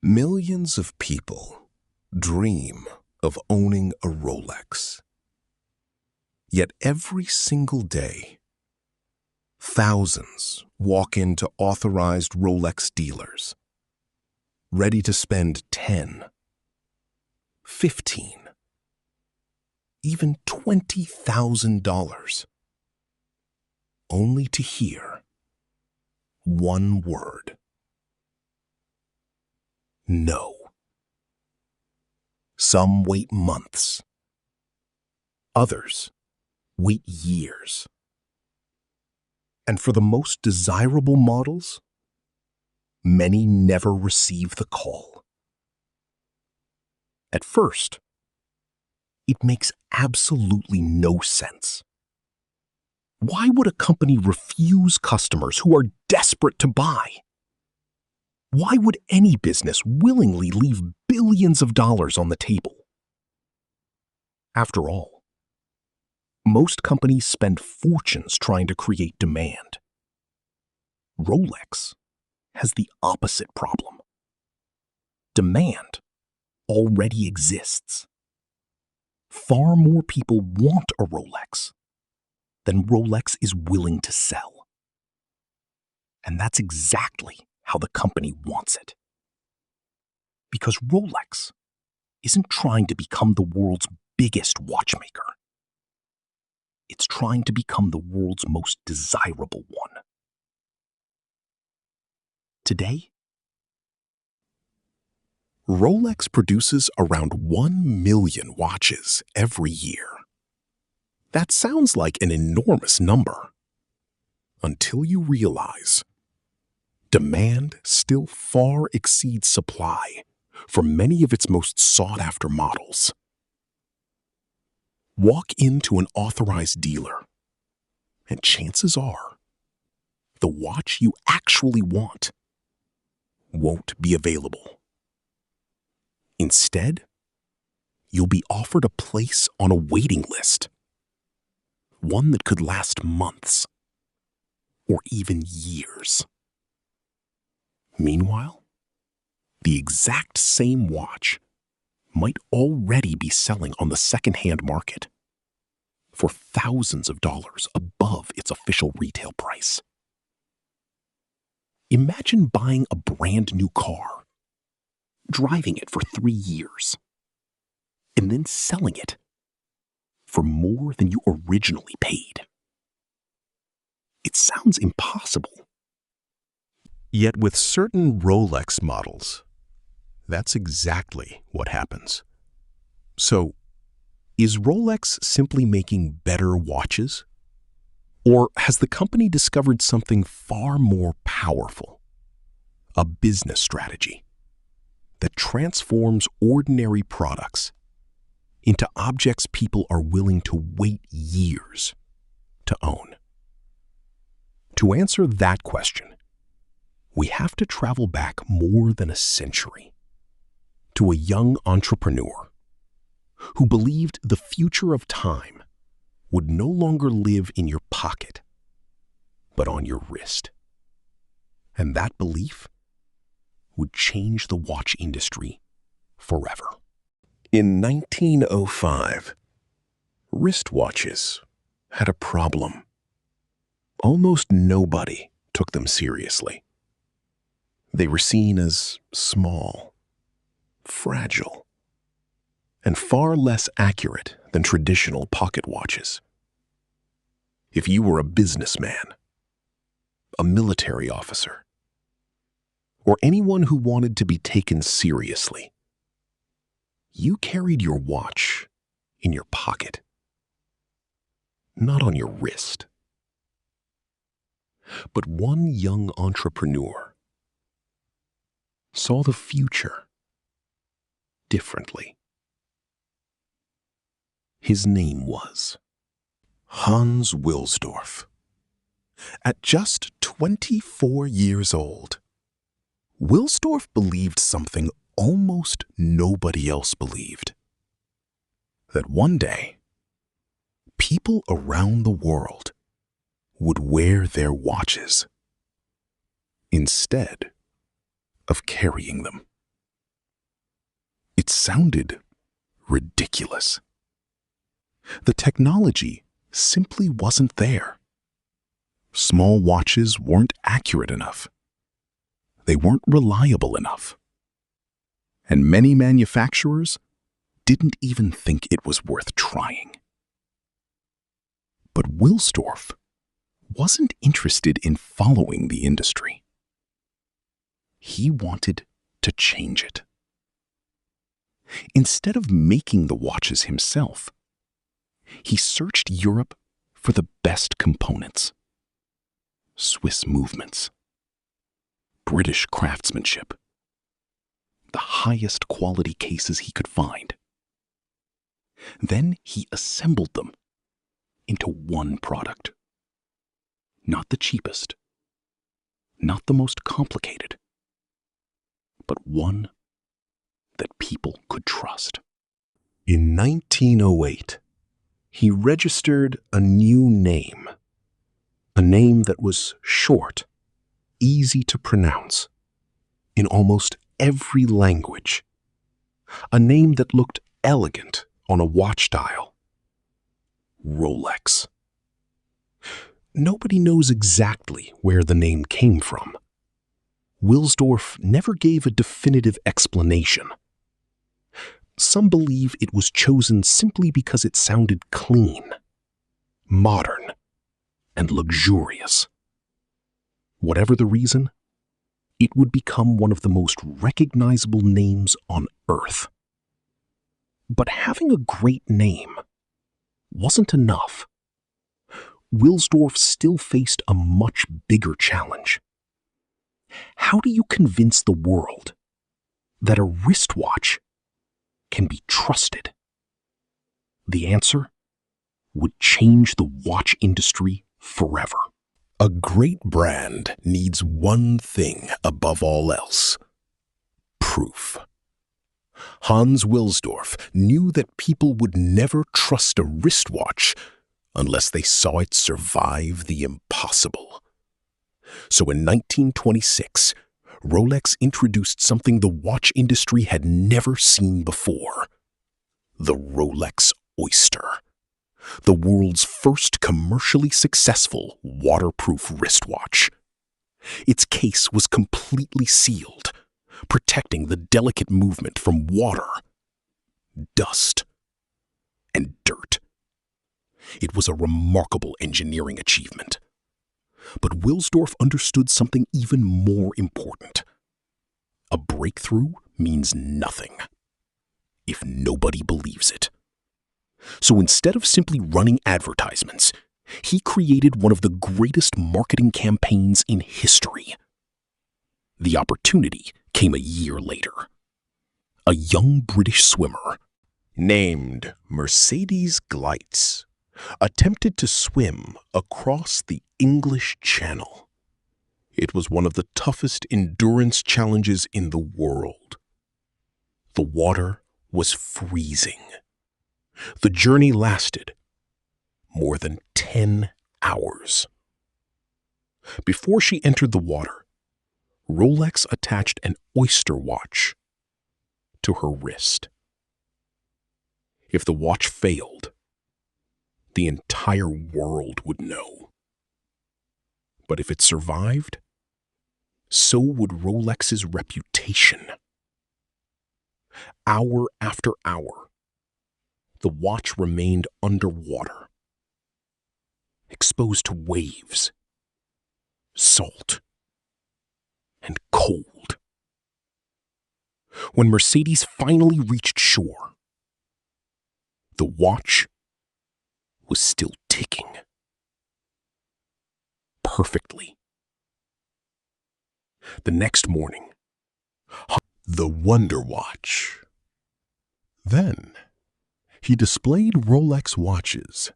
Millions of people dream of owning a Rolex. Yet every single day, thousands walk into authorized Rolex dealers, ready to spend $10, $15, even $20,000, only to hear one word: no. Some wait months. Others wait years. And for the most desirable models, many never receive the call. At first, it makes absolutely no sense. Why would a company refuse customers who are desperate to buy? Why would any business willingly leave billions of dollars on the table? After all, most companies spend fortunes trying to create demand. Rolex has the opposite problem. Demand already exists. Far more people want a Rolex than Rolex is willing to sell. And that's exactly how the company wants it. Because Rolex isn't trying to become the world's biggest watchmaker. It's trying to become the world's most desirable one. Today, Rolex produces around 1 million watches every year. That sounds like an enormous number, until you realize demand still far exceeds supply for many of its most sought-after models. Walk into an authorized dealer, and chances are the watch you actually want won't be available. Instead, you'll be offered a place on a waiting list, one that could last months or even years. Meanwhile, the exact same watch might already be selling on the second-hand market for thousands of dollars above its official retail price. Imagine buying a brand new car, driving it for 3 years, and then selling it for more than you originally paid. It sounds impossible. Yet with certain Rolex models, that's exactly what happens. So, is Rolex simply making better watches? Or has the company discovered something far more powerful? A business strategy that transforms ordinary products into objects people are willing to wait years to own? To answer that question, we have to travel back more than a century to a young entrepreneur who believed the future of time would no longer live in your pocket, but on your wrist. And that belief would change the watch industry forever. In 1905, wristwatches had a problem. Almost nobody took them seriously. They were seen as small, fragile, and far less accurate than traditional pocket watches. If you were a businessman, a military officer, or anyone who wanted to be taken seriously, you carried your watch in your pocket, not on your wrist. But one young entrepreneur saw the future differently. His name was Hans Wilsdorf. At just 24 years old, Wilsdorf believed something almost nobody else believed: that one day, people around the world would wear their watches instead of carrying them. It sounded ridiculous. The technology simply wasn't there. Small watches weren't accurate enough. They weren't reliable enough. And many manufacturers didn't even think it was worth trying. But Wilsdorf wasn't interested in following the industry. He wanted to change it. Instead of making the watches himself, he searched Europe for the best components. Swiss movements, British craftsmanship, the highest quality cases he could find. Then he assembled them into one product. Not the cheapest, not the most complicated, but one that people could trust. In 1908, he registered a new name, a name that was short, easy to pronounce, in almost every language, a name that looked elegant on a watch dial. Rolex. Nobody knows exactly where the name came from. Wilsdorf never gave a definitive explanation. Some believe it was chosen simply because it sounded clean, modern, and luxurious. Whatever the reason, it would become one of the most recognizable names on Earth. But having a great name wasn't enough. Wilsdorf still faced a much bigger challenge. How do you convince the world that a wristwatch can be trusted? The answer would change the watch industry forever. A great brand needs one thing above all else: proof. Hans Wilsdorf knew that people would never trust a wristwatch unless they saw it survive the impossible. So in 1926, Rolex introduced something the watch industry had never seen before: the Rolex Oyster, the world's first commercially successful waterproof wristwatch. Its case was completely sealed, protecting the delicate movement from water, dust, and dirt. It was a remarkable engineering achievement. But Wilsdorf understood something even more important. A breakthrough means nothing if nobody believes it. So instead of simply running advertisements, he created one of the greatest marketing campaigns in history. The opportunity came a year later. A young British swimmer named Mercedes Gleitz attempted to swim across the English Channel. It was one of the toughest endurance challenges in the world. The water was freezing. The journey lasted more than 10 hours. Before she entered the water, Rolex attached an oyster watch to her wrist. If the watch failed, the entire world would know. But if it survived, so would Rolex's reputation. Hour after hour, the watch remained underwater, exposed to waves, salt, and cold. When Mercedes finally reached shore, the watch was still ticking. Perfectly. The next morning, the Wonder Watch. Then, he displayed Rolex watches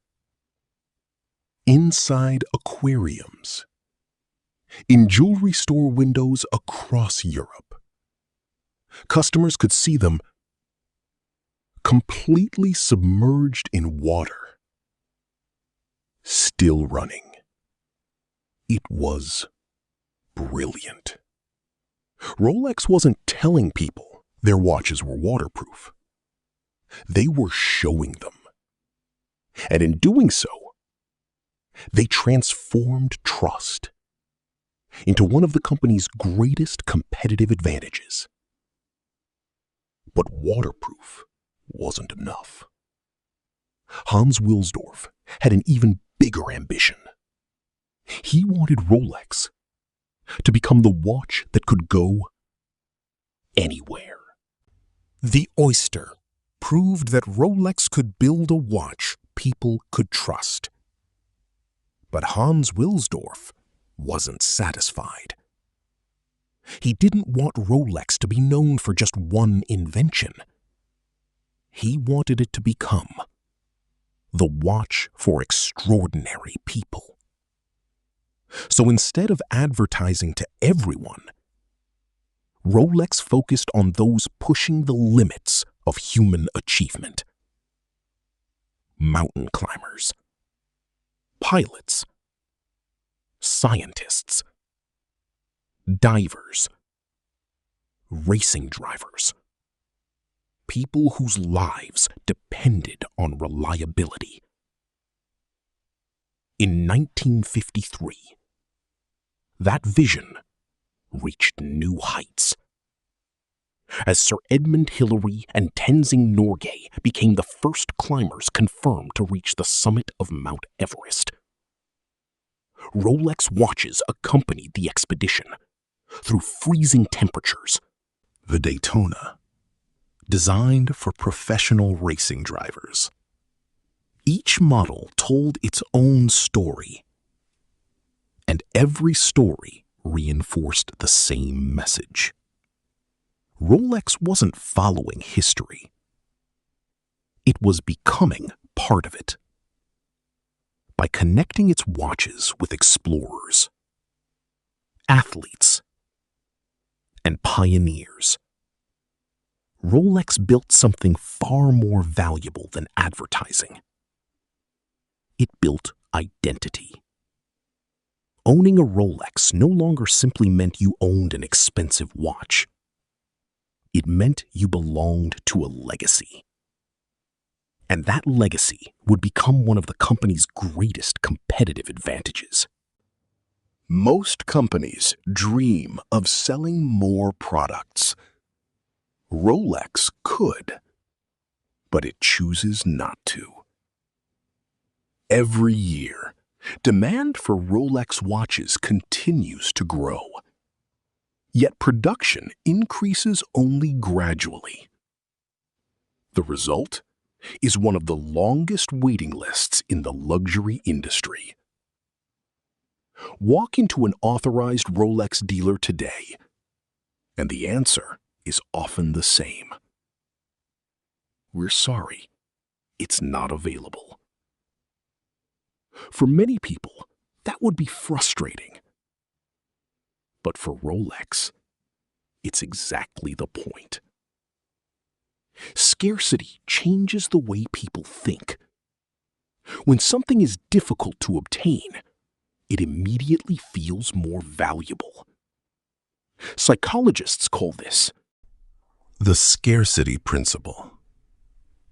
inside aquariums, in jewelry store windows across Europe. Customers could see them completely submerged in water, still running. It was brilliant. Rolex wasn't telling people Their watches were waterproof. They were showing them. And in doing so, they transformed trust into one of the company's greatest competitive advantages. But waterproof wasn't enough. Hans Wilsdorf had an even bigger ambition. He wanted Rolex to become the watch that could go anywhere. The Oyster proved that Rolex could build a watch people could trust. But Hans Wilsdorf wasn't satisfied. He didn't want Rolex to be known for just one invention. He wanted it to become the watch for extraordinary people. So instead of advertising to everyone, Rolex focused on those pushing the limits of human achievement. Mountain climbers, pilots, scientists, divers, racing drivers, people whose lives depended on reliability. In 1953, that vision reached new heights. As Sir Edmund Hillary and Tenzing Norgay became the first climbers confirmed to reach the summit of Mount Everest, Rolex watches accompanied the expedition through freezing temperatures. The Daytona, designed for professional racing drivers. Each model told its own story, and every story reinforced the same message. Rolex wasn't following history. It was becoming part of it. By connecting its watches with explorers, athletes, and pioneers, Rolex built something far more valuable than advertising. It built identity. Owning a Rolex no longer simply meant you owned an expensive watch. It meant you belonged to a legacy. And that legacy would become one of the company's greatest competitive advantages. Most companies dream of selling more products. Rolex could, but it chooses not to. Every year, demand for Rolex watches continues to grow. Yet production increases only gradually. The result is one of the longest waiting lists in the luxury industry. Walk into an authorized Rolex dealer today, and the answer is often the same. We're sorry, it's not available. For many people, that would be frustrating. But for Rolex, it's exactly the point. Scarcity changes the way people think. When something is difficult to obtain, it immediately feels more valuable. Psychologists call this the scarcity principle.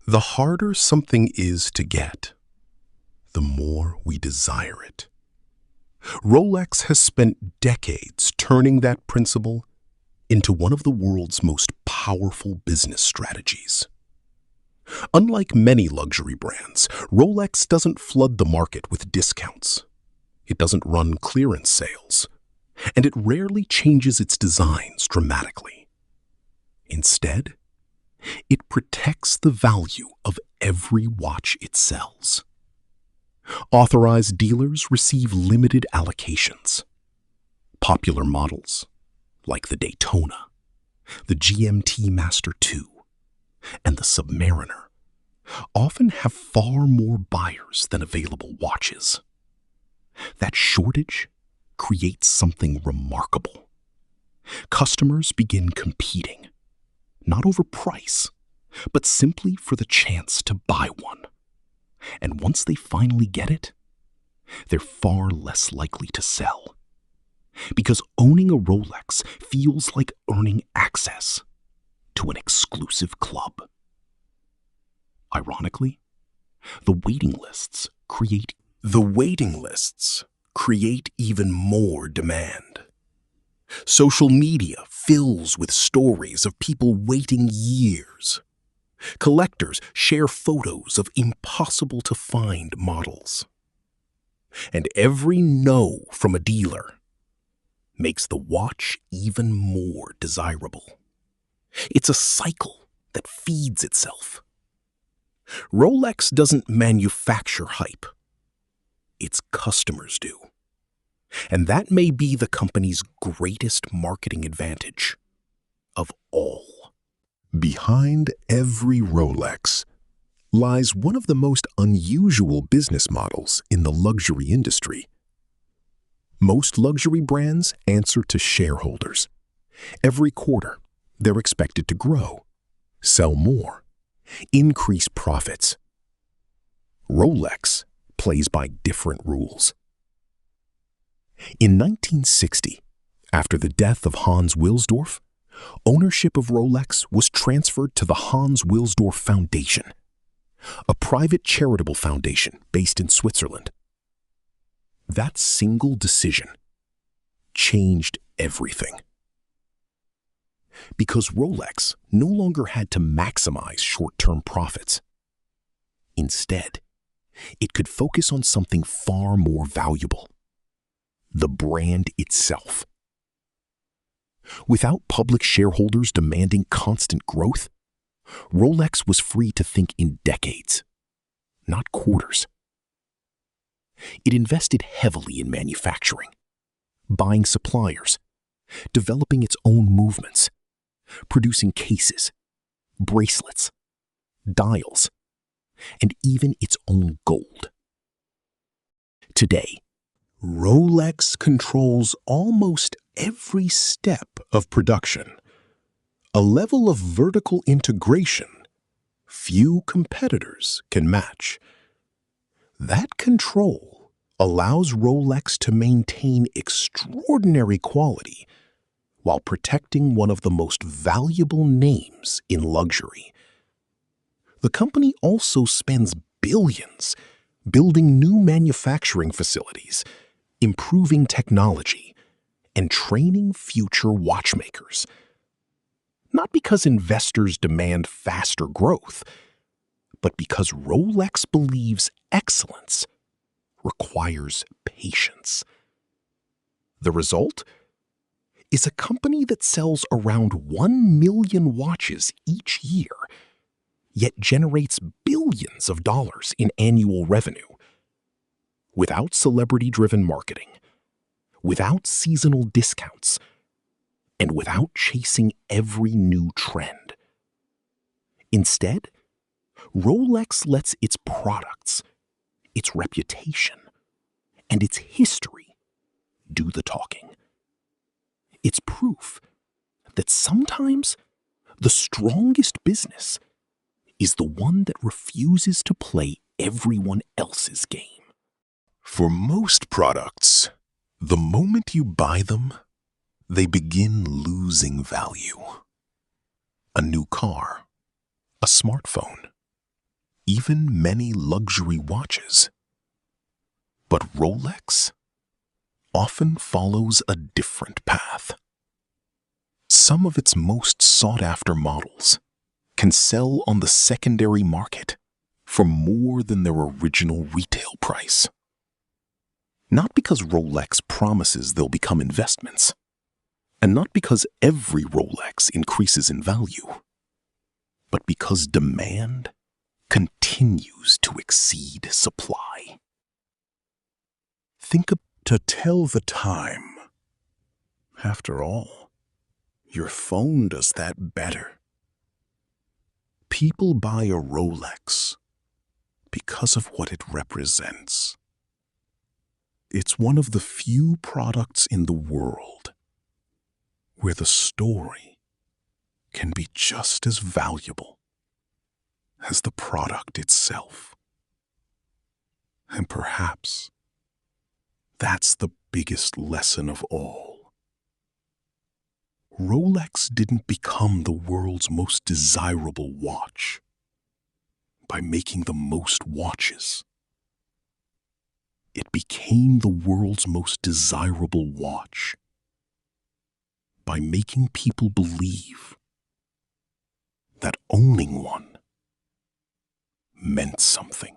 The harder something is to get, the more we desire it. Rolex has spent decades turning that principle into one of the world's most powerful business strategies. Unlike many luxury brands, Rolex doesn't flood the market with discounts. It doesn't run clearance sales, and it rarely changes its designs dramatically. Instead, it protects the value of every watch it sells. Authorized dealers receive limited allocations. Popular models, like the Daytona, the GMT Master II, and the Submariner, often have far more buyers than available watches. That shortage creates something remarkable. Customers begin competing, not over price, but simply for the chance to buy one. And once they finally get it, they're far less likely to sell. Because owning a Rolex feels like earning access to an exclusive club. Ironically, the waiting lists create even more demand. Social media fills with stories of people waiting years. Collectors share photos of impossible-to-find models. And every no from a dealer makes the watch even more desirable. It's a cycle that feeds itself. Rolex doesn't manufacture hype. Its customers do. And that may be the company's greatest marketing advantage of all. Behind every Rolex lies one of the most unusual business models in the luxury industry. Most luxury brands answer to shareholders. Every quarter, they're expected to grow, sell more, increase profits. Rolex plays by different rules. In 1960, after the death of Hans Wilsdorf, ownership of Rolex was transferred to the Hans Wilsdorf Foundation, a private charitable foundation based in Switzerland. That single decision changed everything. Because Rolex no longer had to maximize short-term profits. Instead, it could focus on something far more valuable: the brand itself. Without public shareholders demanding constant growth, Rolex was free to think in decades, not quarters. It invested heavily in manufacturing, buying suppliers, developing its own movements, producing cases, bracelets, dials, and even its own gold. Today, Rolex controls almost every step of production, a level of vertical integration few competitors can match. That control allows Rolex to maintain extraordinary quality while protecting one of the most valuable names in luxury. The company also spends billions building new manufacturing facilities, improving technology, and training future watchmakers. Not because investors demand faster growth, but because Rolex believes excellence requires patience. The result is a company that sells around 1 million watches each year, yet generates billions of dollars in annual revenue. Without celebrity-driven marketing, without seasonal discounts, and without chasing every new trend. Instead, Rolex lets its products, its reputation, and its history do the talking. It's proof that sometimes the strongest business is the one that refuses to play everyone else's game. For most products, the moment you buy them, they begin losing value. A new car, a smartphone, even many luxury watches. But Rolex often follows a different path. Some of its most sought-after models can sell on the secondary market for more than their original retail price. Not because Rolex promises they'll become investments, and not because every Rolex increases in value, but because demand continues to exceed supply. Think of to tell the time. After all, your phone does that better. People buy a Rolex because of what it represents. It's one of the few products in the world where the story can be just as valuable as the product itself. And perhaps that's the biggest lesson of all. Rolex didn't become the world's most desirable watch by making the most watches. It became the world's most desirable watch by making people believe that owning one meant something.